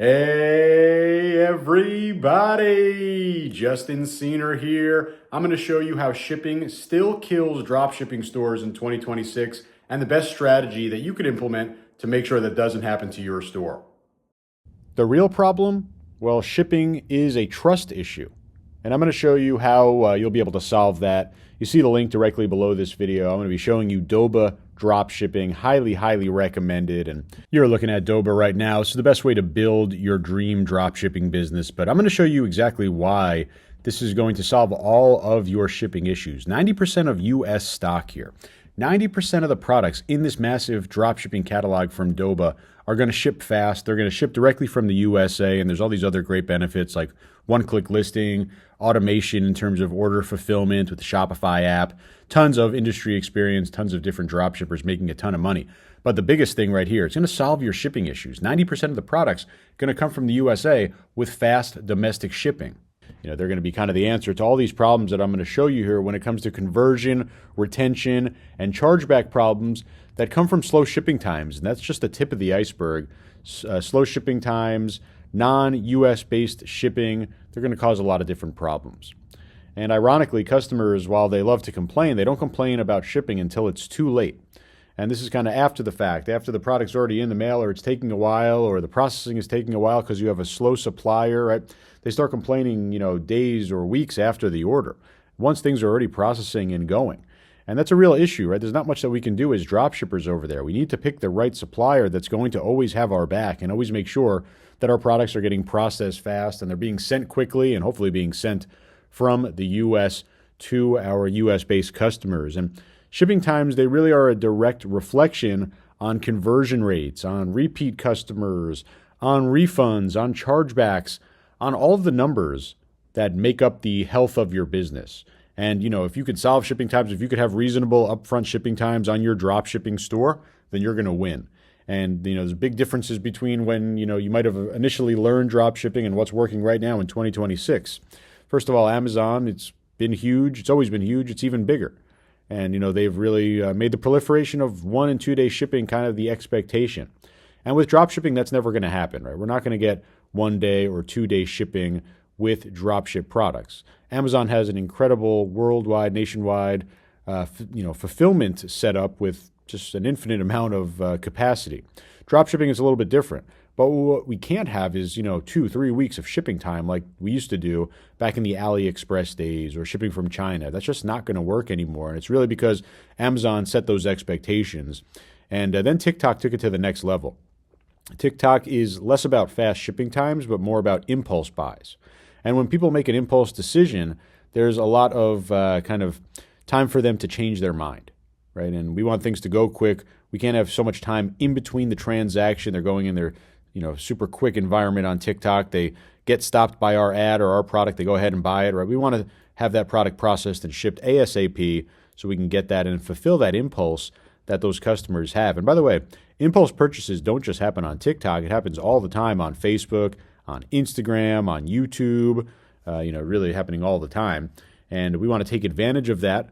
Hey everybody, Justin Cena here. I'm going to show you how shipping still kills dropshipping stores in 2026 and the best strategy that you could implement to make sure that doesn't happen to your store. The real problem? Well, shipping is a trust issue. And I'm going to show you how you'll be able to solve that. You see the link directly below this video. I'm going to be showing you Doba Dropshipping, highly recommended. And you're looking at Doba right now. So the best way to build your dream dropshipping business. But I'm going to show you exactly why this is going to solve all of your shipping issues. 90% of US stock here. 90% of the products in this massive dropshipping catalog from Doba are going to ship fast. They're going to ship directly from the USA, and there's all these other great benefits like one-click listing, automation in terms of order fulfillment with the Shopify app, tons of industry experience, tons of different dropshippers making a ton of money. But the biggest thing right here, it's going to solve your shipping issues. 90% of the products are going to come from the USA with fast domestic shipping. They're going to be kind of the answer to all these problems that I'm going to show you here when it comes to conversion, retention, and chargeback problems that come from slow shipping times. And that's just the tip of the iceberg. Slow shipping times, non-US based shipping, they're going to cause a lot of different problems. And ironically, customers, while they love to complain, they don't complain about shipping until it's too late. And this is kind of after the fact, after the product's already in the mail, or it's taking a while, or the processing is taking a while because you have a slow supplier, right? They start complaining, days or weeks after the order, once things are already processing and going. And that's a real issue, right? There's not much that we can do as drop shippers over there. We need to pick the right supplier that's going to always have our back and always make sure that our products are getting processed fast and they're being sent quickly and hopefully being sent from the U.S. to our U.S.-based customers. And shipping times, they really are a direct reflection on conversion rates, on repeat customers, on refunds, on chargebacks, on all of the numbers that make up the health of your business. And, if you could solve shipping times, if you could have reasonable upfront shipping times on your drop shipping store, then you're going to win. And, there's big differences between when, you might have initially learned drop shipping and what's working right now in 2026. First of all, Amazon, it's been huge. It's always been huge. It's even bigger. And, they've really made the proliferation of 1 and 2 day shipping kind of the expectation. And with drop shipping, that's never going to happen, right? We're not going to get 1 day or 2 day shipping with dropship products. Amazon has an incredible worldwide, nationwide, fulfillment setup with just an infinite amount of capacity. Dropshipping is a little bit different. But what we can't have is, 2-3 weeks of shipping time like we used to do back in the AliExpress days or shipping from China. That's just not going to work anymore. And it's really because Amazon set those expectations. And then TikTok took it to the next level. TikTok is less about fast shipping times, but more about impulse buys. And when people make an impulse decision, there's a lot of kind of time for them to change their mind, right? And we want things to go quick. We can't have so much time in between the transaction. They're going in their super quick environment on TikTok. They get stopped by our ad or our product. They go ahead and buy it, right? We want to have that product processed and shipped ASAP so we can get that and fulfill that impulse that those customers have. And by the way, impulse purchases don't just happen on TikTok. It happens all the time on Facebook, on Instagram, on YouTube, really happening all the time. And we want to take advantage of that.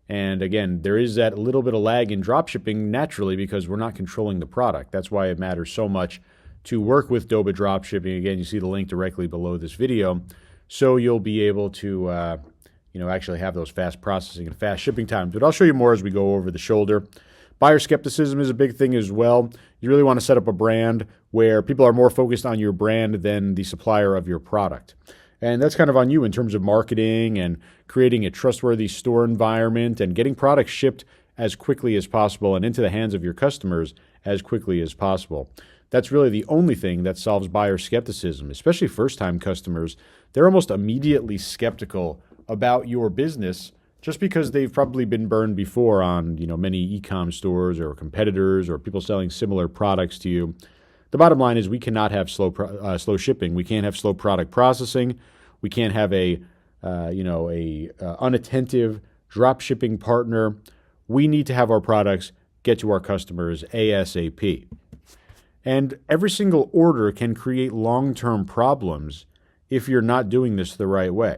And again, there is that little bit of lag in dropshipping naturally because we're not controlling the product. That's why it matters so much to work with Doba Dropshipping. Again, you see the link directly below this video. So you'll be able to, actually have those fast processing and fast shipping times. But I'll show you more as we go over the shoulder. Buyer skepticism is a big thing as well. You really want to set up a brand where people are more focused on your brand than the supplier of your product. And that's kind of on you in terms of marketing and creating a trustworthy store environment and getting products shipped as quickly as possible and into the hands of your customers as quickly as possible. That's really the only thing that solves buyer skepticism, especially first-time customers. They're almost immediately skeptical about your business just because they've probably been burned before on, many e-com stores or competitors or people selling similar products to you. The bottom line is we cannot have slow shipping. We can't have slow product processing. We can't have a unattentive drop shipping partner. We need to have our products get to our customers ASAP. And every single order can create long-term problems if you're not doing this the right way.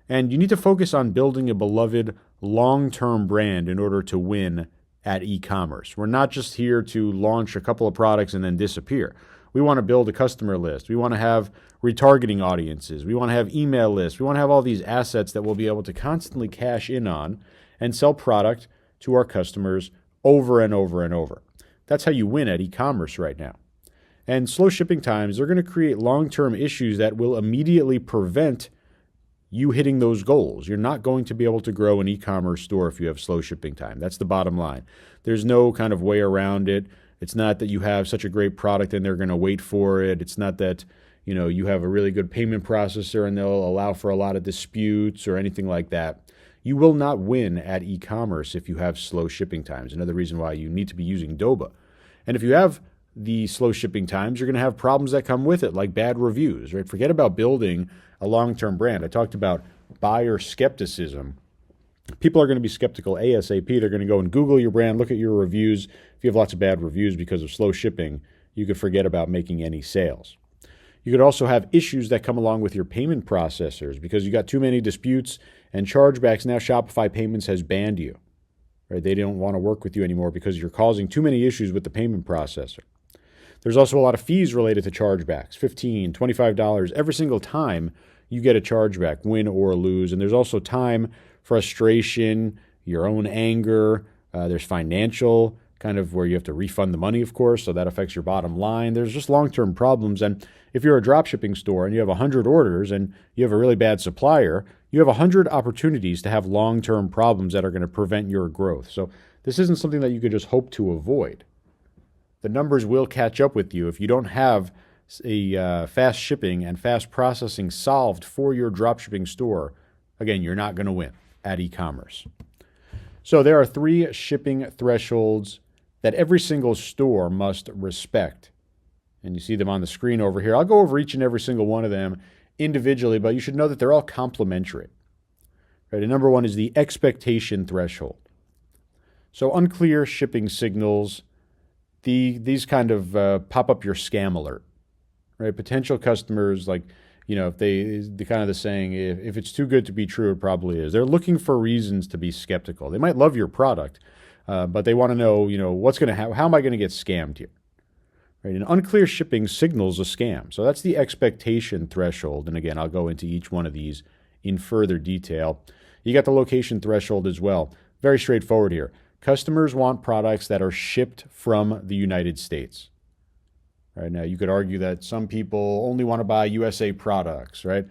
And you need to focus on building a beloved long-term brand in order to win at e-commerce. We're not just here to launch a couple of products and then disappear. We want to build a customer list. We want to have retargeting audiences. We want to have email lists. We want to have all these assets that we'll be able to constantly cash in on and sell product to our customers over and over and over. That's how you win at e-commerce right now. And slow shipping times are going to create long-term issues that will immediately prevent you hitting those goals. You're not going to be able to grow an e-commerce store if you have slow shipping time. That's the bottom line. There's no kind of way around it. It's not that you have such a great product and they're going to wait for it. It's not that, you have a really good payment processor and they'll allow for a lot of disputes or anything like that. You will not win at e-commerce if you have slow shipping times. Another reason why you need to be using Doba. And if you have the slow shipping times, you're going to have problems that come with it, like bad reviews, right? Forget about building a long-term brand. I talked about buyer skepticism. People are going to be skeptical ASAP. They're going to go and Google your brand, look at your reviews. If you have lots of bad reviews because of slow shipping, you could forget about making any sales. You could also have issues that come along with your payment processors because you got too many disputes and chargebacks. Now Shopify Payments has banned you. Right? They don't want to work with you anymore because you're causing too many issues with the payment processor. There's also a lot of fees related to chargebacks, $15, $25 every single time you get a chargeback, win or lose. And there's also time, frustration, your own anger. There's financial, kind of where you have to refund the money, of course, so that affects your bottom line. There's just long-term problems. And if you're a dropshipping store and you have 100 orders and you have a really bad supplier, you have 100 opportunities to have long-term problems that are going to prevent your growth. So this isn't something that you could just hope to avoid. The numbers will catch up with you if you don't have a fast shipping and fast processing solved for your dropshipping store. Again, you're not going to win at e-commerce. So there are 3 shipping thresholds that every single store must respect. And you see them on the screen over here. I'll go over each and every single one of them individually, but you should know that they're all complementary. Right? And number 1 is the expectation threshold. So unclear shipping signals, these kind of pop up your scam alert. Right? Potential customers, like, if the kind of the saying, if it's too good to be true, it probably is. They're looking for reasons to be skeptical. They might love your product, but they want to know, what's going to happen. How am I going to get scammed here? Right? And unclear shipping signals a scam. So that's the expectation threshold. And again, I'll go into each one of these in further detail. You got the location threshold as well. Very straightforward here. Customers want products that are shipped from the United States. Right? Now, you could argue that some people only want to buy USA products, right?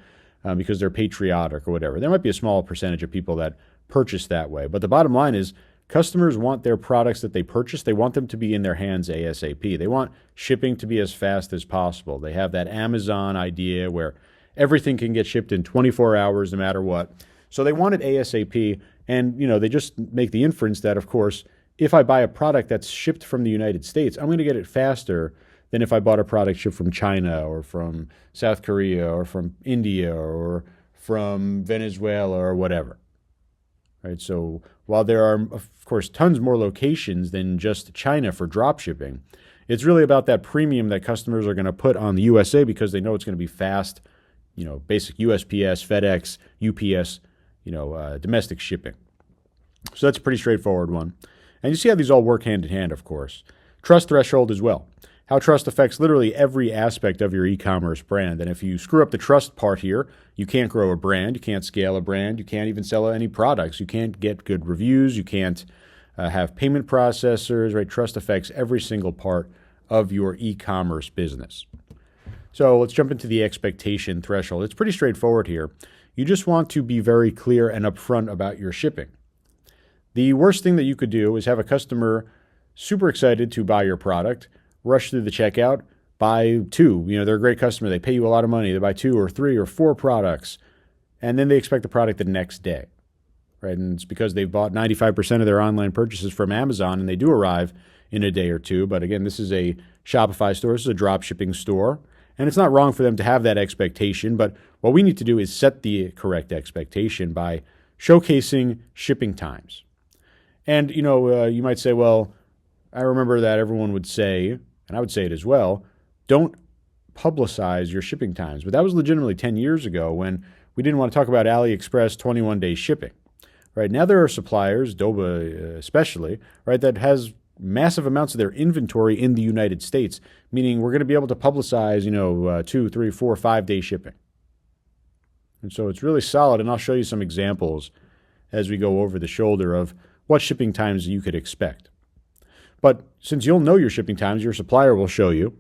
Because they're patriotic or whatever. There might be a small percentage of people that purchase that way. But the bottom line is customers want their products that they purchase, they want them to be in their hands ASAP. They want shipping to be as fast as possible. They have that Amazon idea where everything can get shipped in 24 hours no matter what. So they want it ASAP. And, they just make the inference that, of course, if I buy a product that's shipped from the United States, I'm going to get it faster than if I bought a product shipped from China or from South Korea or from India or from Venezuela or whatever. Right? So while there are, of course, tons more locations than just China for drop shipping, it's really about that premium that customers are going to put on the USA because they know it's going to be fast, basic USPS, FedEx, UPS, domestic shipping. So that's a pretty straightforward one. And you see how these all work hand in hand, of course. Trust threshold as well. How trust affects literally every aspect of your e-commerce brand. And if you screw up the trust part here, you can't grow a brand, you can't scale a brand, you can't even sell any products, you can't get good reviews, you can't have payment processors, right? Trust affects every single part of your e-commerce business. So let's jump into the expectation threshold. It's pretty straightforward here. You just want to be very clear and upfront about your shipping. The worst thing that you could do is have a customer super excited to buy your product, rush through the checkout, buy 2. They're a great customer. They pay you a lot of money. They buy 2 or 3 or 4 products, and then they expect the product the next day. Right? And it's because they've bought 95% of their online purchases from Amazon, and they do arrive in a day or 2. But again, this is a Shopify store. This is a drop shipping store. And it's not wrong for them to have that expectation, but what we need to do is set the correct expectation by showcasing shipping times. And, you might say, well, I remember that everyone would say, and I would say it as well, don't publicize your shipping times. But that was legitimately 10 years ago when we didn't want to talk about AliExpress 21-day shipping. Right? Now there are suppliers, Doba especially, right, that has massive amounts of their inventory in the United States, meaning we're going to be able to publicize, 2, 3, 4, 5-day shipping. And so it's really solid, and I'll show you some examples as we go over the shoulder of what shipping times you could expect. But since you'll know your shipping times, your supplier will show you,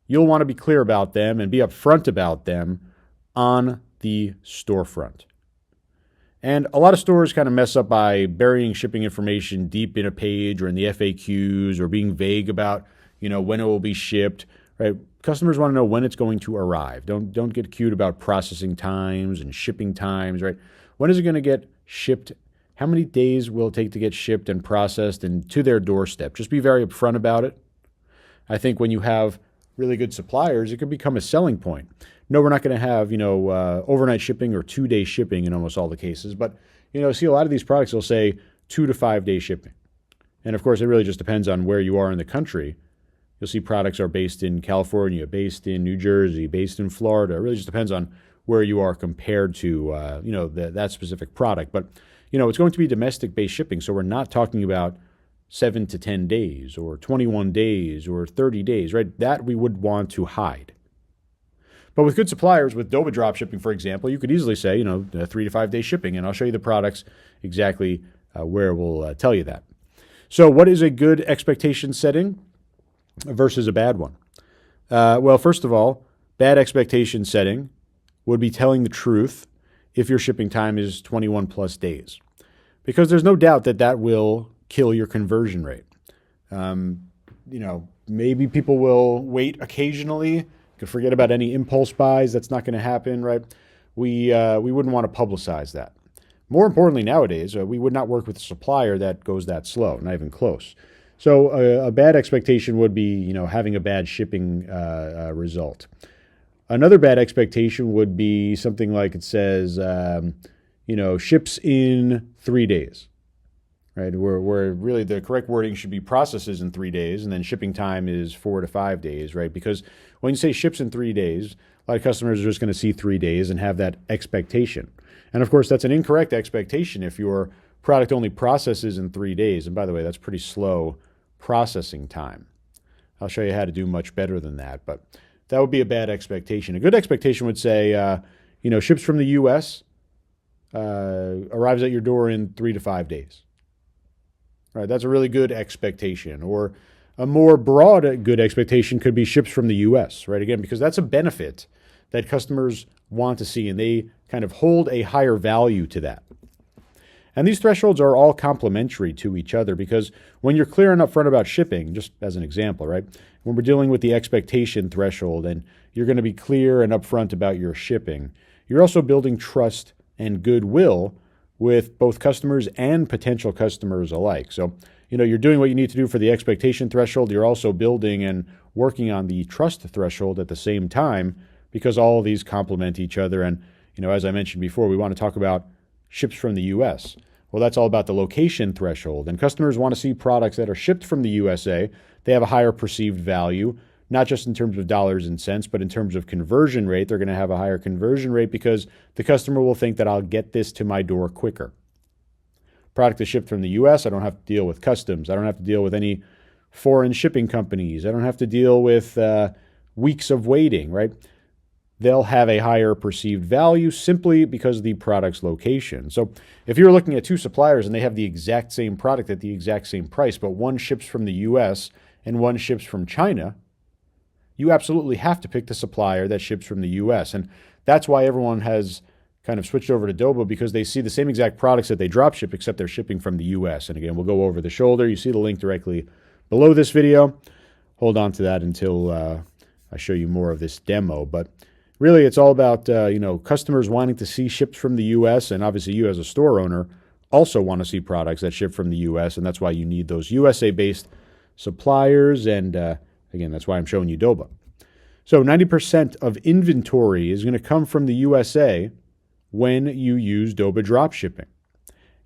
you'll want to be clear about them and be upfront about them on the storefront. And a lot of stores kind of mess up by burying shipping information deep in a page or in the FAQs or being vague about, when it will be shipped, right? Customers want to know when it's going to arrive. Don't get cute about processing times and shipping times, right? When is it going to get shipped? How many days will it take to get shipped and processed and to their doorstep? Just be very upfront about it. I think when you have really good suppliers, it could become a selling point. No, we're not going to have, overnight shipping or 2-day shipping in almost all the cases. But, see a lot of these products will say 2 to 5-day shipping. And of course, it really just depends on where you are in the country. You'll see products are based in California, based in New Jersey, based in Florida. It really just depends on where you are compared to, that specific product. But, it's going to be domestic-based shipping. So we're not talking about 7 to 10 days or 21 days or 30 days, right? That we would want to hide. But with good suppliers, with Doba Dropshipping, for example, you could easily say, 3 to 5-day shipping, and I'll show you the products exactly where we'll tell you that. So what is a good expectation setting versus a bad one? Well, first of all, bad expectation setting would be telling the truth if your shipping time is 21 plus days, because there's no doubt that will kill your conversion rate. Maybe people will wait occasionally. Could forget about any impulse buys. That's not going to happen, right? We wouldn't want to publicize that. More importantly, nowadays, we would not work with a supplier that goes that slow, not even close. So a bad expectation would be, having a bad shipping result. Another bad expectation would be something like it says, ships in 3 days. Right, where really the correct wording should be processes in 3 days, and then shipping time is 4 to 5 days, right? Because when you say ships in 3 days, a lot of customers are just going to see 3 days and have that expectation. And of course, that's an incorrect expectation if your product only processes in 3 days. And by the way, that's pretty slow processing time. I'll show you how to do much better than that, but that would be a bad expectation. A good expectation would say, ships from the U.S., arrives at your door in 3 to 5 days. Right, that's a really good expectation. Or a more broad good expectation could be ships from the U.S., right? Again, because that's a benefit that customers want to see, and they kind of hold a higher value to that. And these thresholds are all complementary to each other, because when you're clear and upfront about shipping, just as an example, right? When we're dealing with the expectation threshold and you're going to be clear and upfront about your shipping, you're also building trust and goodwill with both customers and potential customers alike. So, you're doing what you need to do for the expectation threshold. You're also building and working on the trust threshold at the same time, because all of these complement each other. And, as I mentioned before, we want to talk about ships from the U.S. Well, that's all about the location threshold. And customers want to see products that are shipped from the USA. They have a higher perceived value, not just in terms of dollars and cents, but in terms of conversion rate. They're going to have a higher conversion rate because the customer will think that I'll get this to my door quicker. Product is shipped from the U.S., I don't have to deal with customs. I don't have to deal with any foreign shipping companies. I don't have to deal with weeks of waiting, right? They'll have a higher perceived value simply because of the product's location. So if you're looking at two suppliers and they have the exact same product at the exact same price, but one ships from the U.S. and one ships from China, you absolutely have to pick the supplier that ships from the U.S. And that's why everyone has kind of switched over to Doba, because they see the same exact products that they drop ship, except they're shipping from the U.S. And again, we'll go over the shoulder. You see the link directly below this video. Hold on to that until I show you more of this demo. But really, it's all about customers wanting to see shipped from the U.S. And obviously, you as a store owner also want to see products that ship from the U.S. And that's why you need those USA-based suppliers. And again, that's why I'm showing you Doba. So 90% of inventory is going to come from the USA when you use Doba Dropshipping.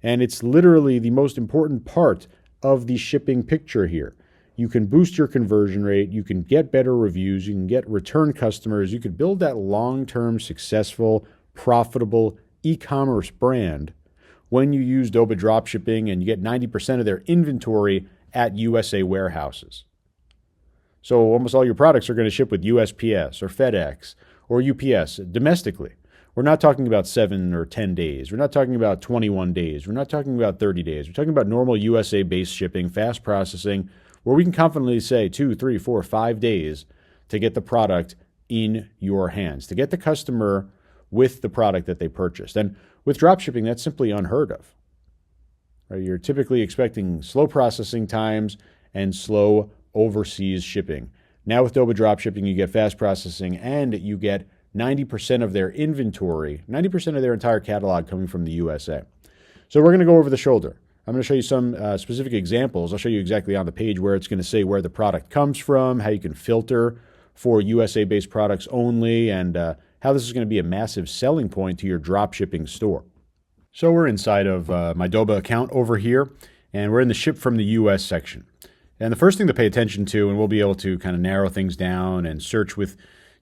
And it's literally the most important part of the shipping picture here. You can boost your conversion rate, you can get better reviews, you can get return customers, you could build that long-term, successful, profitable e-commerce brand when you use Doba Dropshipping and you get 90% of their inventory at USA warehouses. So almost all your products are going to ship with USPS or FedEx or UPS domestically. We're not talking about 7 or 10 days. We're not talking about 21 days. We're not talking about 30 days. We're talking about normal USA-based shipping, fast processing, where we can confidently say 2, 3, 4, 5 days to get the product in your hands, to get the customer with the product that they purchased. And with dropshipping, that's simply unheard of. Right? You're typically expecting slow processing times and slow overseas shipping. Now with Doba Dropshipping, you get fast processing and you get 90% of their inventory, 90% of their entire catalog coming from the USA. So we're going to go over the shoulder. I'm going to show you some specific examples. I'll show you exactly on the page where it's going to say where the product comes from, how you can filter for USA-based products only, and how this is going to be a massive selling point to your dropshipping store. So we're inside of my Doba account over here, and we're in the Ship from the US section. And the first thing to pay attention to, and we'll be able to kind of narrow things down and search with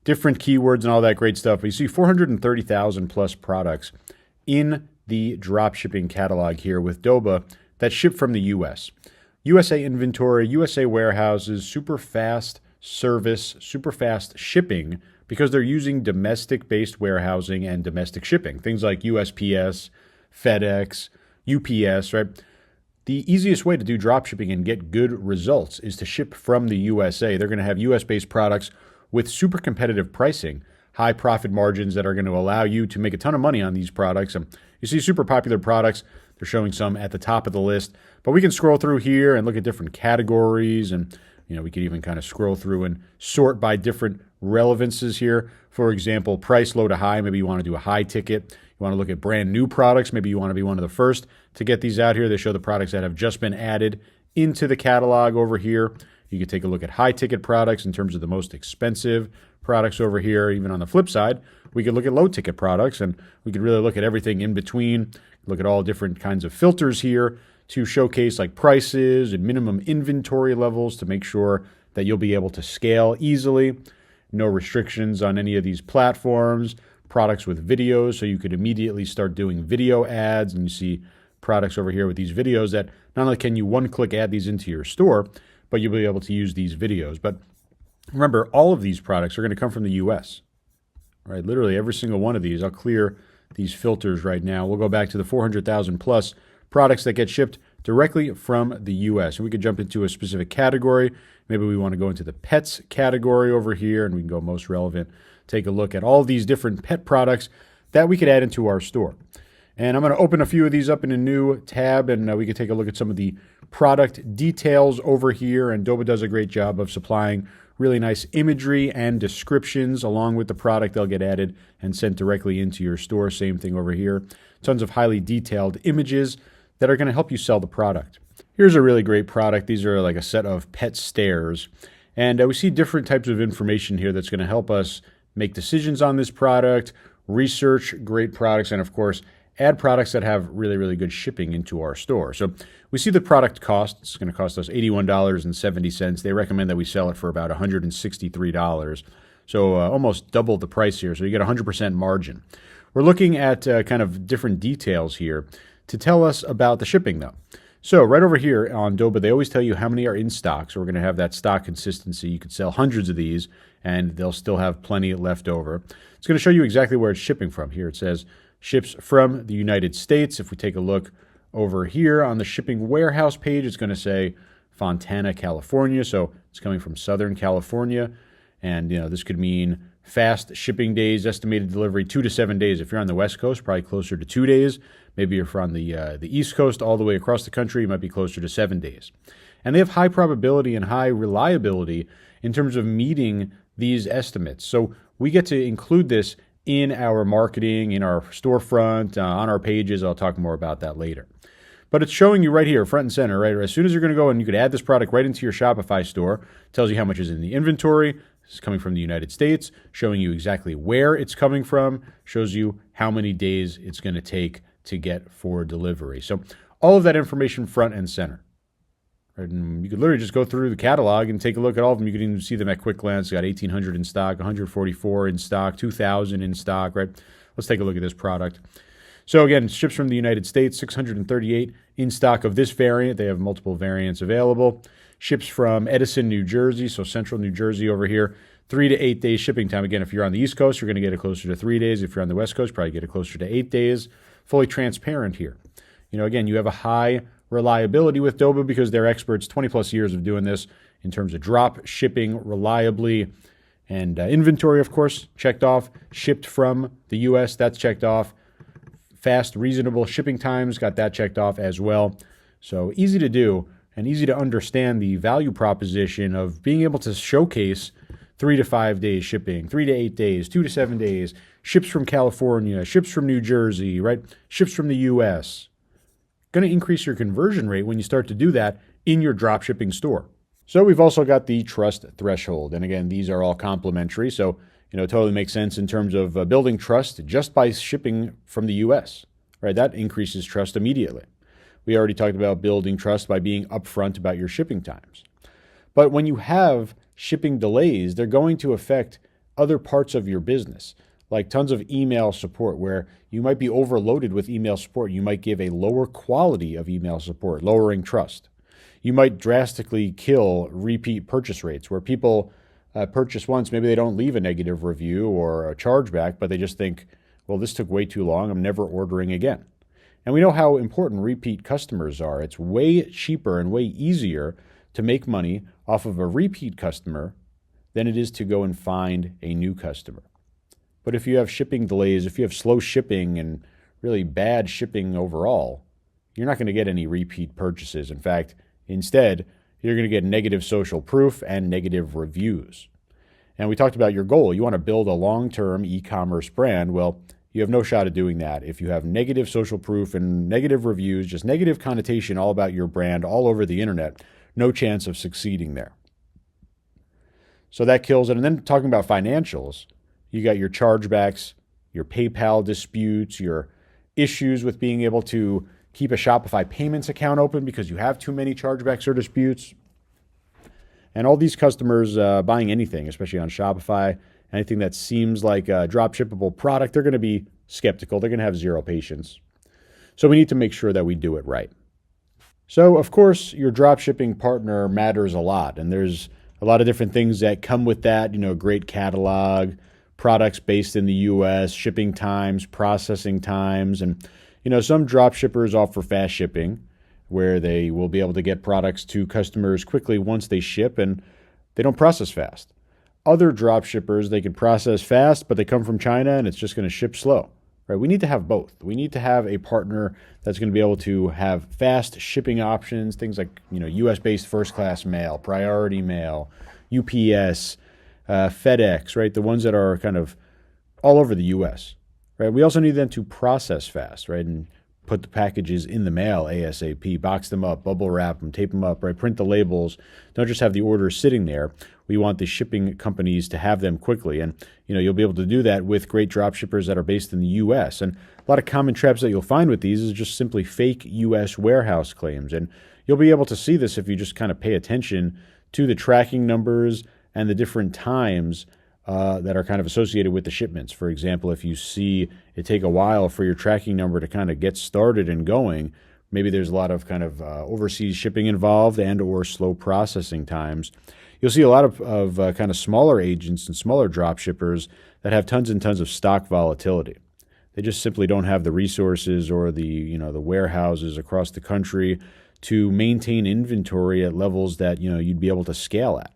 different keywords and all that great stuff, but you see 430,000 plus products in the dropshipping catalog here with Doba that ship from the US. USA inventory, USA warehouses, super fast service, super fast shipping, because they're using domestic-based warehousing and domestic shipping. Things like USPS, FedEx, UPS, right? The easiest way to do dropshipping and get good results is to ship from the USA. They're going to have US-based products with super competitive pricing, high profit margins that are going to allow you to make a ton of money on these products. And you see super popular products. They're showing some at the top of the list, but we can scroll through here and look at different categories, and we could even kind of scroll through and sort by different relevances here. For example, price low to high. Maybe you want to do a high ticket. You want to look at brand new products. Maybe you want to be one of the first to get these out here. They show the products that have just been added into the catalog over here. You could take a look at high ticket products in terms of the most expensive products over here. Even on the flip side, we could look at low ticket products, and we could really look at everything in between. Look at all different kinds of filters here to showcase like prices and minimum inventory levels to make sure that you'll be able to scale easily. No restrictions on any of these platforms. Products with videos, so you could immediately start doing video ads, and you see products over here with these videos that not only can you one-click add these into your store, but you'll be able to use these videos. But remember, all of these products are going to come from the US, right? Literally every single one of these. I'll clear these filters right now. We'll go back to the 400,000 plus products that get shipped directly from the US. And we could jump into a specific category. Maybe we want to go into the pets category over here, and we can go most relevant. Take a look at all these different pet products that we could add into our store. And I'm going to open a few of these up in a new tab, and we can take a look at some of the product details over here. And Doba does a great job of supplying really nice imagery and descriptions along with the product. They'll get added and sent directly into your store. Same thing over here. Tons of highly detailed images that are going to help you sell the product. Here's a really great product. These are like a set of pet stairs. And we see different types of information here that's going to help us make decisions on this product, research great products, and of course, add products that have really, really good shipping into our store. So we see the product cost. It's going to cost us $81.70. They recommend that we sell it for about $163. So almost double the price here. So you get 100% margin. We're looking at kind of different details here to tell us about the shipping though. So right over here on Doba, they always tell you how many are in stock. So we're going to have that stock consistency. You could sell hundreds of these and they'll still have plenty left over. It's going to show you exactly where it's shipping from. Here it says ships from the United States. If we take a look over here on the shipping warehouse page, it's going to say Fontana, California. So it's coming from Southern California. And this could mean fast shipping days, estimated delivery 2 to 7 days. If you're on the West Coast, probably closer to 2 days. Maybe you're from the East Coast all the way across the country, it might be closer to 7 days. And they have high probability and high reliability in terms of meeting these estimates. So we get to include this in our marketing, in our storefront, on our pages. I'll talk more about that later. But it's showing you right here, front and center, right? As soon as you're going to go and you could add this product right into your Shopify store, it tells you how much is in the inventory. It's coming from the United States, showing you exactly where it's coming from, shows you how many days it's going to take to get for delivery. So all of that information front and center. Right? And you could literally just go through the catalog and take a look at all of them. You can even see them at quick glance. You got 1,800 in stock, 144 in stock, 2,000 in stock, right? Let's take a look at this product. So again, it ships from the United States, 638 in stock of this variant. They have multiple variants available. Ships from Edison, New Jersey, so central New Jersey over here. 3 to 8 days shipping time. Again, if you're on the East Coast, you're going to get it closer to 3 days. If you're on the West Coast, probably get it closer to 8 days. Fully transparent here. Again, you have a high reliability with Doba because they're experts, 20 plus years of doing this in terms of drop shipping reliably. And inventory, of course, checked off. Shipped from the U.S., that's checked off. Fast, reasonable shipping times, got that checked off as well. So easy to do and easy to understand the value proposition of being able to showcase 3 to 5 days shipping, 3 to 8 days, 2 to 7 days, ships from California, ships from New Jersey, right? Ships from the U.S. Going to increase your conversion rate when you start to do that in your drop shipping store. So we've also got the trust threshold. And again, these are all complementary. So, it totally makes sense in terms of building trust just by shipping from the U.S., right? That increases trust immediately. We already talked about building trust by being upfront about your shipping times. But when you have shipping delays, they're going to affect other parts of your business, like tons of email support where you might be overloaded with email support. You might give a lower quality of email support, lowering trust. You might drastically kill repeat purchase rates where people purchase once, maybe they don't leave a negative review or a chargeback, but they just think, well, this took way too long, I'm never ordering again. And we know how important repeat customers are. It's way cheaper and way easier to make money off of a repeat customer than it is to go and find a new customer. But if you have shipping delays, if you have slow shipping and really bad shipping overall, you're not going to get any repeat purchases. In fact, instead, you're going to get negative social proof and negative reviews. And we talked about your goal. You want to build a long-term e-commerce brand. Well, you have no shot at doing that if you have negative social proof and negative reviews, just negative connotation all about your brand all over the internet. No chance of succeeding there. So that kills it. And then talking about financials, you got your chargebacks, your PayPal disputes, your issues with being able to keep a Shopify payments account open because you have too many chargebacks or disputes. And all these customers buying anything, especially on Shopify, anything that seems like a drop shippable product, they're going to be skeptical. They're going to have zero patience. So we need to make sure that we do it right. So, of course, your drop shipping partner matters a lot. And there's a lot of different things that come with that, great catalog, products based in the U.S., shipping times, processing times, and some drop shippers offer fast shipping where they will be able to get products to customers quickly once they ship and they don't process fast. Other drop shippers, they can process fast, but they come from China and it's just going to ship slow, right? We need to have both. We need to have a partner that's going to be able to have fast shipping options, things like, U.S.-based first-class mail, priority mail, UPS, FedEx, right? The ones that are kind of all over the U.S., right? We also need them to process fast, right? And put the packages in the mail ASAP, box them up, bubble wrap them, tape them up, right? Print the labels. Don't just have the orders sitting there. We want the shipping companies to have them quickly. And, you'll be able to do that with great drop shippers that are based in the U.S. And a lot of common traps that you'll find with these is just simply fake U.S. warehouse claims. And you'll be able to see this if you just kind of pay attention to the tracking numbers and the different times that are kind of associated with the shipments. For example, if you see it take a while for your tracking number to kind of get started and going, maybe there's a lot of kind of overseas shipping involved and or slow processing times. You'll see a lot of kind of smaller agents and smaller drop shippers that have tons and tons of stock volatility. They just simply don't have the resources or the warehouses across the country to maintain inventory at levels that you'd be able to scale at.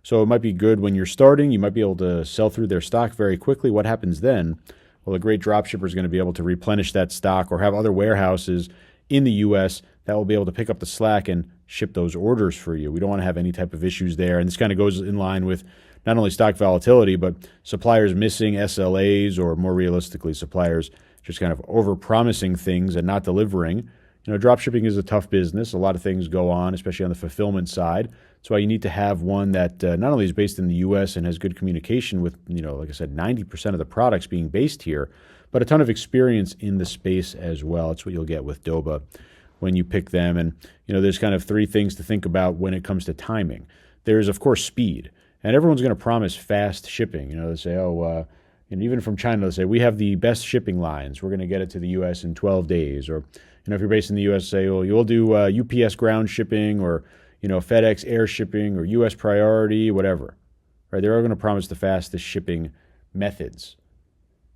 So it might be good when you're starting. You might be able to sell through their stock very quickly. What happens then? Well, a great dropshipper is going to be able to replenish that stock or have other warehouses in the U.S. that will be able to pick up the slack and ship those orders for you. We don't want to have any type of issues there. And this kind of goes in line with not only stock volatility, but suppliers missing SLAs or more realistically, suppliers just kind of over-promising things and not delivering. Dropshipping is a tough business. A lot of things go on, especially on the fulfillment side. That's why you need to have one that not only is based in the U.S. and has good communication with, like I said, 90% of the products being based here, but a ton of experience in the space as well. That's what you'll get with Doba when you pick them. And, there's kind of three things to think about when it comes to timing. There's, of course, speed. And everyone's going to promise fast shipping. They say, And even from China, let's say we have the best shipping lines. We're going to get it to the U.S. in 12 days. Or, if you're based in the U.S., say, well, you'll do UPS ground shipping, or, FedEx air shipping, or U.S. priority, whatever. Right? They're all going to promise the fastest shipping methods.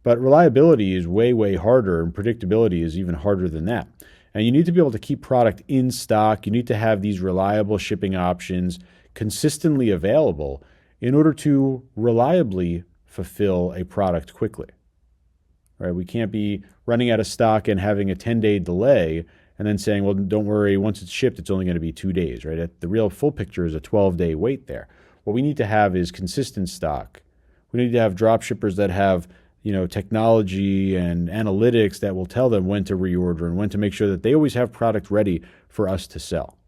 But reliability is way, way harder, and predictability is even harder than that. And you need to be able to keep product in stock. You need to have these reliable shipping options consistently available in order to reliably fulfill a product quickly. Right? We can't be running out of stock and having a 10-day delay and then saying, well, don't worry, once it's shipped, it's only going to be 2 days. Right? The real full picture is a 12-day wait there. What we need to have is consistent stock. We need to have drop shippers that have technology and analytics that will tell them when to reorder and when to make sure that they always have product ready for us to sell.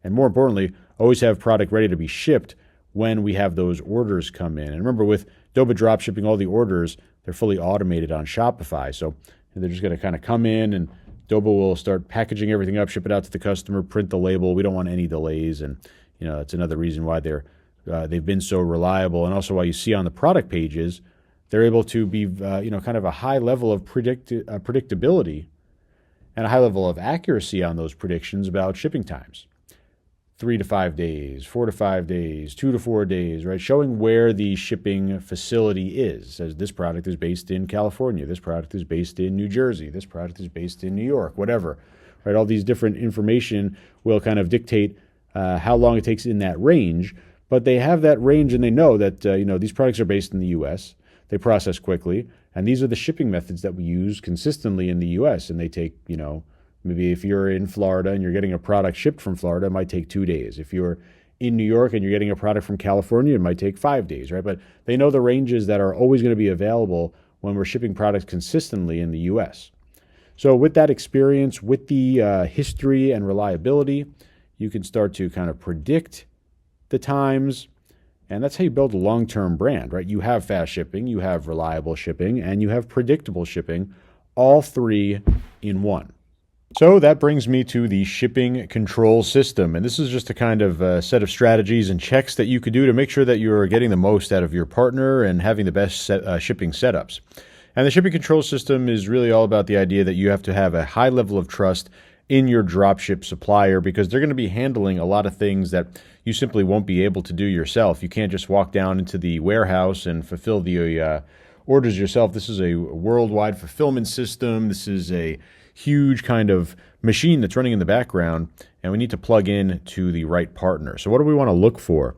And more importantly, always have product ready to be shipped when we have those orders come in. And remember, with Doba Dropshipping, all the orders, they're fully automated on Shopify. So they're just going to kind of come in, and Doba will start packaging everything up, ship it out to the customer, print the label. We don't want any delays. And, that's another reason why they've been so reliable. And also why you see on the product pages, they're able to be, kind of a high level of predictability and a high level of accuracy on those predictions about shipping times. 3 to 5 days, 4 to 5 days, 2 to 4 days, right? Showing where the shipping facility is. Says this product is based in California. This product is based in New Jersey. This product is based in New York, whatever, right? All these different information will kind of dictate how long it takes in that range. But they have that range, and they know that, these products are based in the U.S. They process quickly, and these are the shipping methods that we use consistently in the U.S. And they take, maybe if you're in Florida and you're getting a product shipped from Florida, it might take 2 days. If you're in New York and you're getting a product from California, it might take 5 days, right? But they know the ranges that are always going to be available when we're shipping products consistently in the U.S. So with that experience, with the history and reliability, you can start to kind of predict the times. And that's how you build a long-term brand, right? You have fast shipping, you have reliable shipping, and you have predictable shipping, all three in one. So that brings me to the shipping control system. And this is just a kind of set of strategies and checks that you could do to make sure that you're getting the most out of your partner and having the best shipping setups. And the shipping control system is really all about the idea that you have to have a high level of trust in your dropship supplier, because they're going to be handling a lot of things that you simply won't be able to do yourself. You can't just walk down into the warehouse and fulfill the orders yourself. This is a worldwide fulfillment system. This is a huge kind of machine that's running in the background, and we need to plug in to the right partner. So what do we want to look for?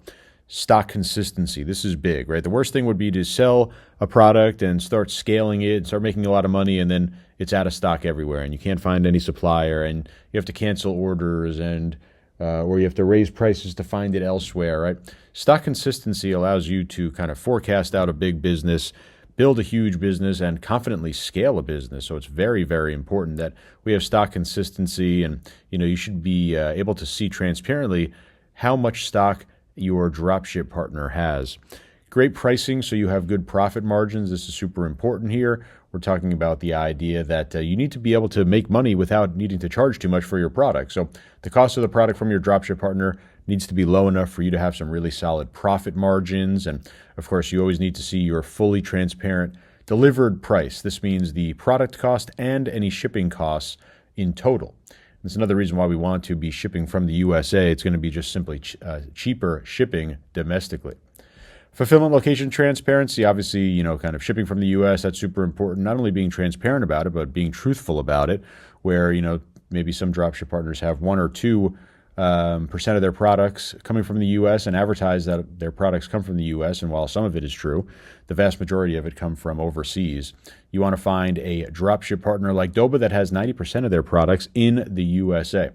Stock consistency. This is big, right? The worst thing would be to sell a product and start scaling it, start making a lot of money, and then it's out of stock everywhere, and you can't find any supplier, and you have to cancel orders, and or you have to raise prices to find it elsewhere, right? Stock consistency allows you to kind of forecast out a big business, build a huge business, and confidently scale a business. So it's very, very important that we have stock consistency, and you should be able to see transparently how much stock your dropship partner has. Great pricing, so you have good profit margins. This is super important here. We're talking about the idea that you need to be able to make money without needing to charge too much for your product. So the cost of the product from your dropship partner needs to be low enough for you to have some really solid profit margins. And of course, you always need to see your fully transparent delivered price. This means the product cost and any shipping costs in total. That's another reason why we want to be shipping from the USA. It's going to be just simply cheaper shipping domestically. Fulfillment location transparency, obviously, kind of shipping from the U.S., that's super important. Not only being transparent about it, but being truthful about it, where, maybe some dropship partners have 1 or 2% of their products coming from the U.S. and advertise that their products come from the U.S. And while some of it is true, the vast majority of it come from overseas. You want to find a dropship partner like Doba that has 90% of their products in the USA.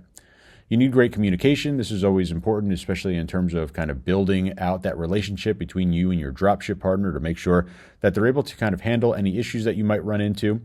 You need great communication. This is always important, especially in terms of kind of building out that relationship between you and your dropship partner to make sure that they're able to kind of handle any issues that you might run into.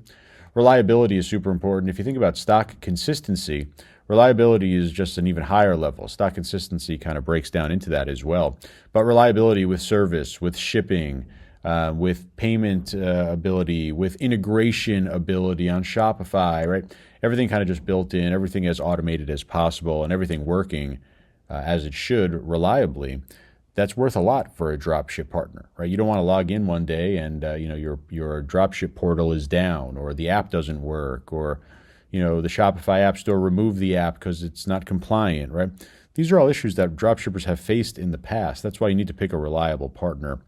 Reliability is super important. If you think about stock consistency, reliability is just an even higher level. Stock consistency kind of breaks down into that as well. But reliability with service, with shipping, with payment ability, with integration ability on Shopify, right? Everything kind of just built in, everything as automated as possible, and everything working as it should reliably. that's worth a lot for a dropship partner, right? You don't want to log in one day and your dropship portal is down, or the app doesn't work, or the Shopify App Store removed the app because it's not compliant, right? These are all issues that dropshippers have faced in the past. That's why you need to pick a reliable partner.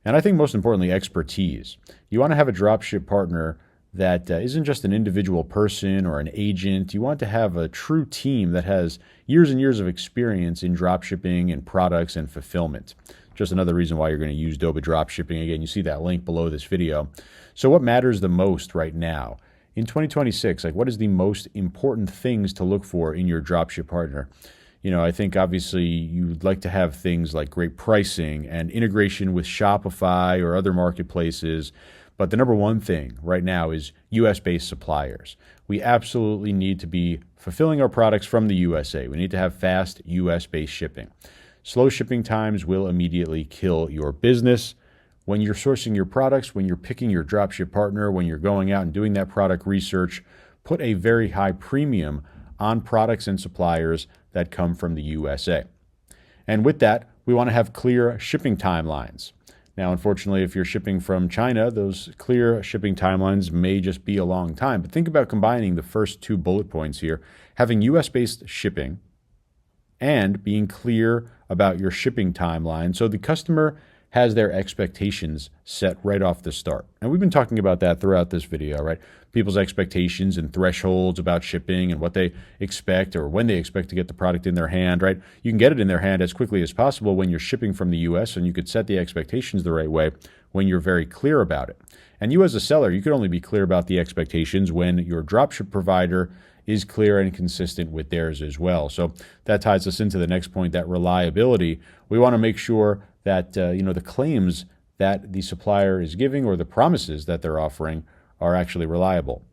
And I think most importantly, expertise. You want to have a dropship partner that isn't just an individual person or an agent. You want to have a true team that has years and years of experience in dropshipping and products and fulfillment. Just another reason why you're going to use Doba Dropshipping. Again, you see that link below this video. So what matters the most right now? In 2026, what is the most important things to look for in your dropship partner? I think obviously you'd like to have things like great pricing and integration with Shopify or other marketplaces. But the number one thing right now is US-based suppliers. We absolutely need to be fulfilling our products from the USA. We need to have fast US-based shipping. Slow shipping times will immediately kill your business. When you're sourcing your products, when you're picking your dropship partner, when you're going out and doing that product research, put a very high premium on products and suppliers that come from the USA. And with that, we want to have clear shipping timelines. Now, unfortunately, if you're shipping from China, those clear shipping timelines may just be a long time. But think about combining the first two bullet points here, having US-based shipping and being clear about your shipping timeline so the customer has their expectations set right off the start. And we've been talking about that throughout this video, right? People's expectations and thresholds about shipping and what they expect or when they expect to get the product in their hand, right? You can get it in their hand as quickly as possible when you're shipping from the US, and you could set the expectations the right way when you're very clear about it. And you as a seller, you could only be clear about the expectations when your dropship provider is clear and consistent with theirs as well. So that ties us into the next point, that reliability. We want to make sure that the claims that the supplier is giving or the promises that they're offering are actually reliable.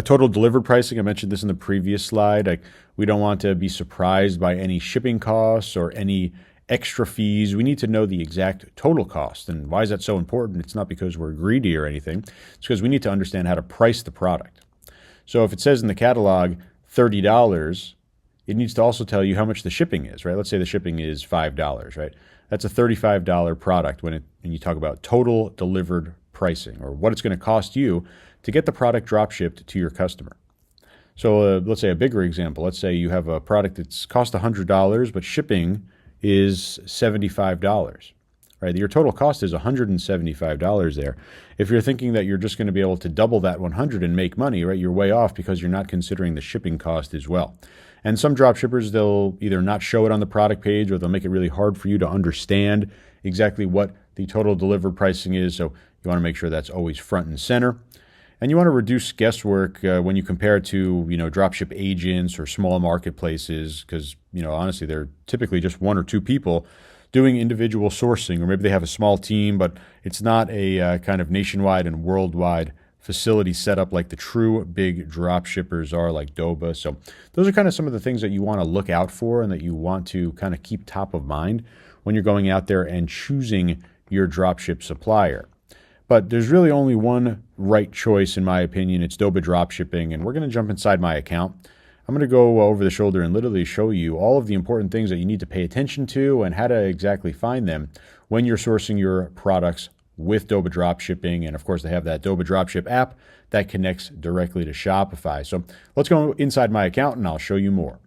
Total delivered pricing, I mentioned this in the previous slide. We don't want to be surprised by any shipping costs or any extra fees. We need to know the exact total cost. And why is that so important? It's not because we're greedy or anything. It's because we need to understand how to price the product. So if it says in the catalog $30, it needs to also tell you how much the shipping is, right? Let's say the shipping is $5, right? That's a $35 product when you talk about total delivered pricing, or what it's going to cost you to get the product drop shipped to your customer. So let's say a bigger example. Let's say you have a product that's cost $100, but shipping is $75. Right? Your total cost is $175 there. If you're thinking that you're just going to be able to double that 100 and make money, right, you're way off because you're not considering the shipping cost as well. And some drop shippers, they'll either not show it on the product page, or they'll make it really hard for you to understand exactly what the total delivered pricing is. So you want to make sure that's always front and center. And you want to reduce guesswork when you compare it to, dropship agents or small marketplaces, because, honestly, they're typically just one or two people doing individual sourcing, or maybe they have a small team, but it's not a kind of nationwide and worldwide facility set up like the true big drop shippers are, like Doba. So those are kind of some of the things that you want to look out for and that you want to kind of keep top of mind when you're going out there and choosing your dropship supplier. But there's really only one right choice, in my opinion. It's Doba Dropshipping, and we're going to jump inside my account. I'm going to go over the shoulder and literally show you all of the important things that you need to pay attention to and how to exactly find them when you're sourcing your products with Doba Dropshipping. And of course, they have that Doba Dropship app that connects directly to Shopify. So let's go inside my account and I'll show you more.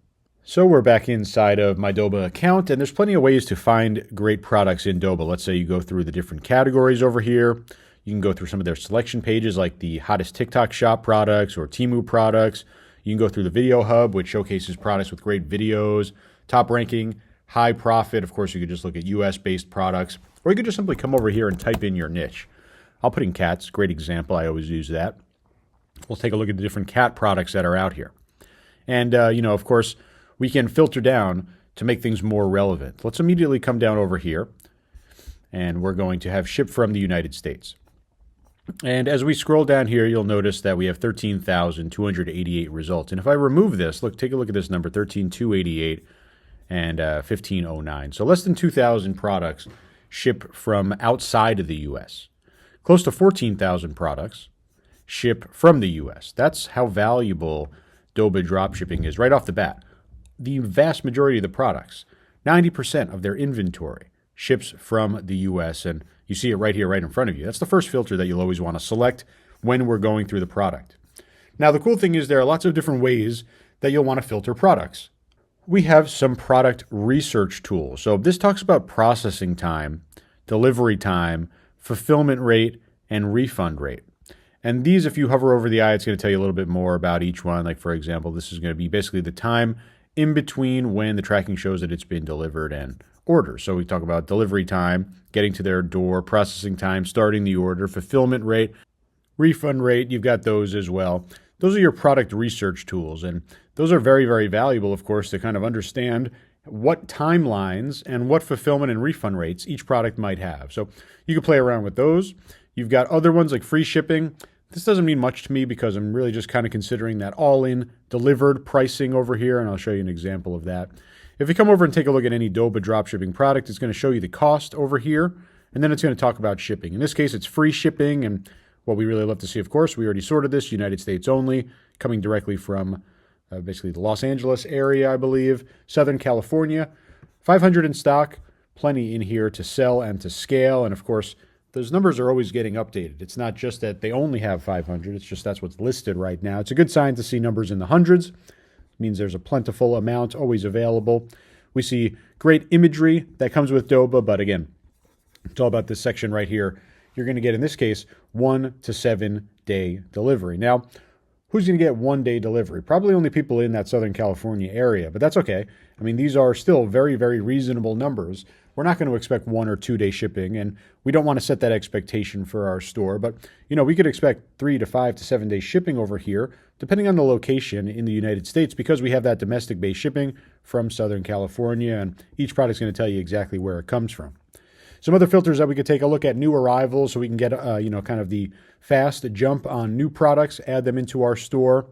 So we're back inside of my Doba account, and there's plenty of ways to find great products in Doba. Let's say you go through the different categories over here. You can go through some of their selection pages like the hottest TikTok shop products or Temu products. You can go through the Video Hub, which showcases products with great videos, top ranking, high profit. Of course, you could just look at US-based products, or you could just simply come over here and type in your niche. I'll put in cats, great example. I always use that. We'll take a look at the different cat products that are out here. And, of course, we can filter down to make things more relevant. Let's immediately come down over here, and we're going to have ship from the United States. And as we scroll down here, you'll notice that we have 13,288 results. And if I remove this, take a look at this number, 13,288 and 1509. So less than 2,000 products ship from outside of the U.S. Close to 14,000 products ship from the U.S. That's how valuable Doba Dropshipping is right off the bat. The vast majority of the products, 90% of their inventory, ships from the US, and you see it right here, right in front of you. That's the first filter that you'll always want to select when we're going through the product. Now, the cool thing is there are lots of different ways that you'll want to filter products. We have some product research tools. So this talks about processing time, delivery time, fulfillment rate, and refund rate. And these, if you hover over the eye, it's going to tell you a little bit more about each one. Like, for example, this is going to be basically the time in between when the tracking shows that it's been delivered and ordered. So we talk about delivery time, getting to their door, processing time, starting the order, fulfillment rate, refund rate. You've got those as well. Those are your product research tools. And those are very, very valuable, of course, to kind of understand what timelines and what fulfillment and refund rates each product might have. So you can play around with those. You've got other ones like free shipping. This doesn't mean much to me because I'm really just kind of considering that all-in delivered pricing over here, and I'll show you an example of that. If you come over and take a look at any Doba dropshipping product, it's going to show you the cost over here, and then it's going to talk about shipping. In this case, it's free shipping, and what we really love to see, of course, we already sorted this, United States only, coming directly from basically the Los Angeles area, I believe, Southern California. 500 in stock, plenty in here to sell and to scale, and of course, those numbers are always getting updated. It's not just that they only have 500. It's just that's what's listed right now. It's a good sign to see numbers in the hundreds. It means there's a plentiful amount always available. We see great imagery that comes with Doba, but again, it's all about this section right here. You're going to get, in this case, 1 to 7 day delivery. Now, who's going to get 1 day delivery? Probably only people in that Southern California area, but that's okay. I mean, these are still very, very reasonable numbers. We're not going to expect 1 or 2 day shipping, and we don't want to set that expectation for our store. But, we could expect 3 to 5 to 7 day shipping over here, depending on the location in the United States, because we have that domestic based shipping from Southern California, and each product's going to tell you exactly where it comes from. Some other filters that we could take a look at: new arrivals, so we can get, kind of the fast jump on new products, add them into our store.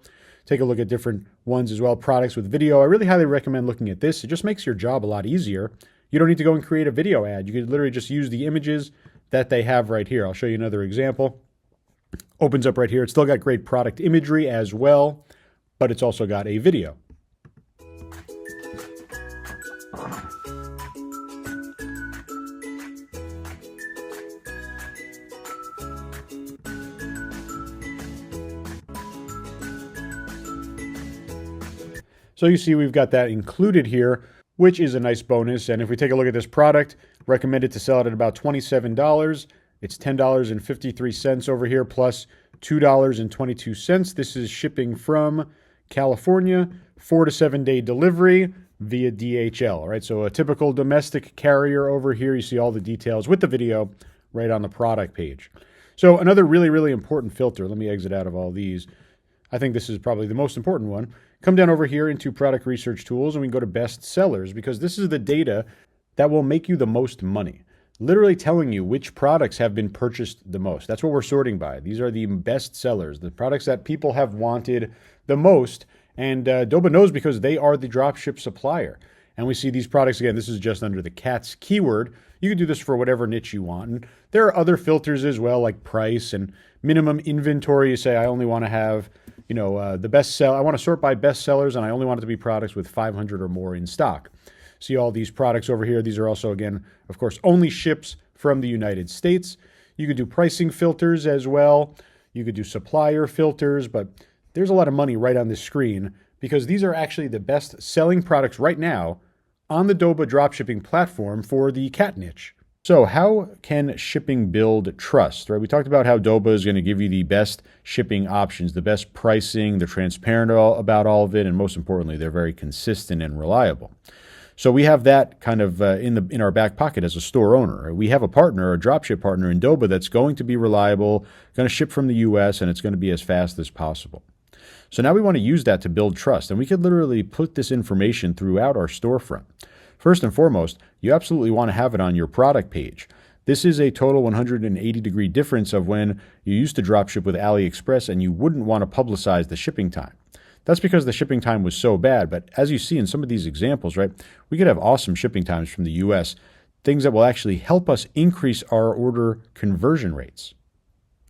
Take a look at different ones as well, products with video. I really highly recommend looking at this. It just makes your job a lot easier. You don't need to go and create a video ad. You could literally just use the images that they have right here. I'll show you another example. Opens up right here. It's still got great product imagery as well, but it's also got a video. So you see we've got that included here, which is a nice bonus. And if we take a look at this product, recommended to sell it at about $27. It's $10.53 over here plus $2.22. This is shipping from California, 4 to 7 day delivery via DHL, right? So a typical domestic carrier over here. You see all the details with the video right on the product page. So another really, really important filter. Let me exit out of all these. I think this is probably the most important one. Come down over here into product research tools and we can go to best sellers, because this is the data that will make you the most money. Literally telling you which products have been purchased the most. That's what we're sorting by. These are the best sellers, the products that people have wanted the most. And Doba knows because they are the dropship supplier. And we see these products, again, this is just under the cats keyword. You can do this for whatever niche you want. And there are other filters as well, like price and minimum inventory. You say, I only want to have, the best sell. I want to sort by best sellers, and I only want it to be products with 500 or more in stock. See all these products over here. These are also, again, of course, only ships from the United States. You could do pricing filters as well. You could do supplier filters, but there's a lot of money right on this screen because these are actually the best selling products right now on the Doba dropshipping platform for the cat niche. So how can shipping build trust, right? We talked about how Doba is going to give you the best shipping options, the best pricing, they're transparent about all of it, and most importantly, they're very consistent and reliable. So we have that kind of in our back pocket as a store owner. We have a partner, a dropship partner in Doba that's going to be reliable, going to ship from the US, and it's going to be as fast as possible. So now we want to use that to build trust, and we could literally put this information throughout our storefront. First and foremost, you absolutely want to have it on your product page. This is a total 180-degree difference of when you used to dropship with AliExpress and you wouldn't want to publicize the shipping time. That's because the shipping time was so bad, but as you see in some of these examples, right, we could have awesome shipping times from the US, things that will actually help us increase our order conversion rates.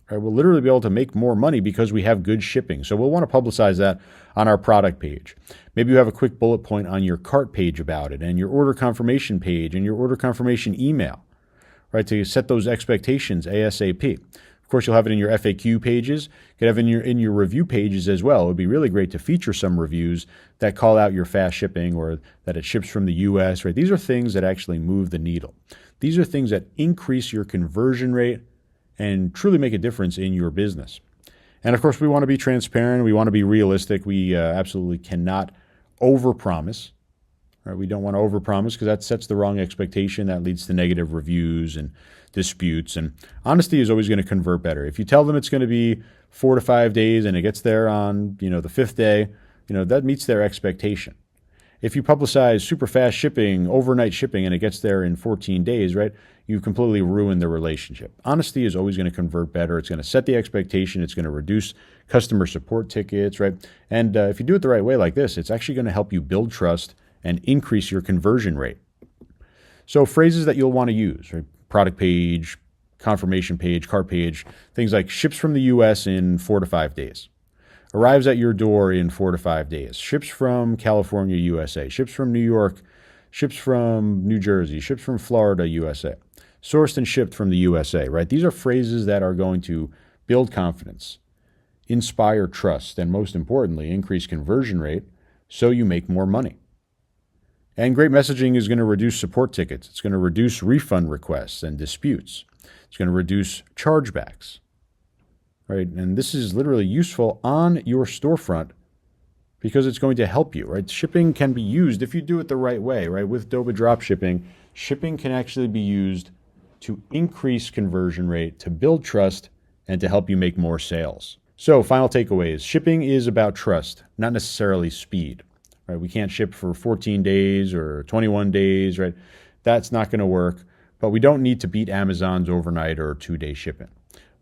Right? We'll literally be able to make more money because we have good shipping. So we'll want to publicize that on our product page. Maybe you have a quick bullet point on your cart page about it, and your order confirmation page, and your order confirmation email, right? To set those expectations ASAP. Of course, you'll have it in your FAQ pages. You could have it in your review pages as well. It would be really great to feature some reviews that call out your fast shipping or that it ships from the US, right? These are things that actually move the needle. These are things that increase your conversion rate and truly make a difference in your business. And of course, we want to be transparent. We want to be realistic. We absolutely cannot overpromise. Right? We don't want to overpromise because that sets the wrong expectation. That leads to negative reviews and disputes. And honesty is always going to convert better. If you tell them it's going to be 4 to 5 days and it gets there on the 5th day, that meets their expectation. If you publicize super fast shipping, overnight shipping, and it gets there in 14 days, right, you completely ruin the relationship. Honesty is always going to convert better. It's going to set the expectation. It's going to reduce customer support tickets, right? And if you do it the right way like this, it's actually going to help you build trust and increase your conversion rate. So phrases that you'll want to use, right? Product page, confirmation page, cart page, things like ships from the US in 4 to 5 days. Arrives at your door in 4 to 5 days. Ships from California, USA. Ships from New York. Ships from New Jersey. Ships from Florida, USA. Sourced and shipped from the USA, right? These are phrases that are going to build confidence, inspire trust, and most importantly, increase conversion rate so you make more money. And great messaging is going to reduce support tickets. It's going to reduce refund requests and disputes. It's going to reduce chargebacks. Right? And this is literally useful on your storefront because it's going to help you, right? Shipping can be used if you do it the right way, right? With Doba Dropshipping, shipping can actually be used to increase conversion rate, to build trust, and to help you make more sales. So, final takeaways. Shipping is about trust, not necessarily speed. Right? We can't ship for 14 days or 21 days, right? That's not going to work. But we don't need to beat Amazon's overnight or 2-day shipping.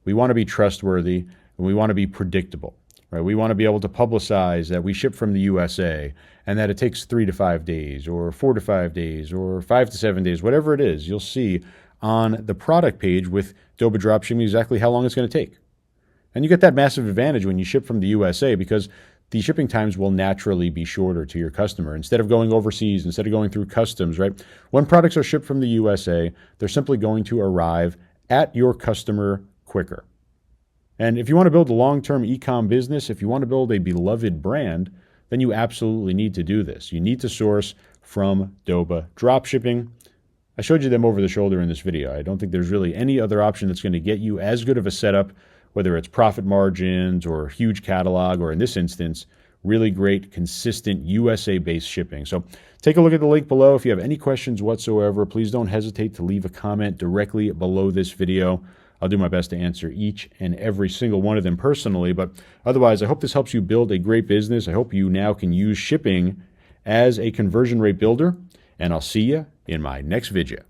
We want to be trustworthy and we want to be predictable. Right? We want to be able to publicize that we ship from the USA and that it takes 3 to 5 days or 4 to 5 days or 5 to 7 days, whatever it is. You'll see on the product page with Doba Dropshipping exactly how long it's going to take. And you get that massive advantage when you ship from the USA because the shipping times will naturally be shorter to your customer. Instead of going overseas, instead of going through customs, right? When products are shipped from the USA, they're simply going to arrive at your customer quicker. And if you want to build a long-term e-com business, if you want to build a beloved brand, then you absolutely need to do this. You need to source from Doba Dropshipping. I showed you them over the shoulder in this video. I don't think there's really any other option that's going to get you as good of a setup, whether it's profit margins or huge catalog, or in this instance, really great, consistent USA-based shipping. So take a look at the link below. If you have any questions whatsoever, please don't hesitate to leave a comment directly below this video. I'll do my best to answer each and every single one of them personally. But otherwise, I hope this helps you build a great business. I hope you now can use shipping as a conversion rate builder. And I'll see you in my next video.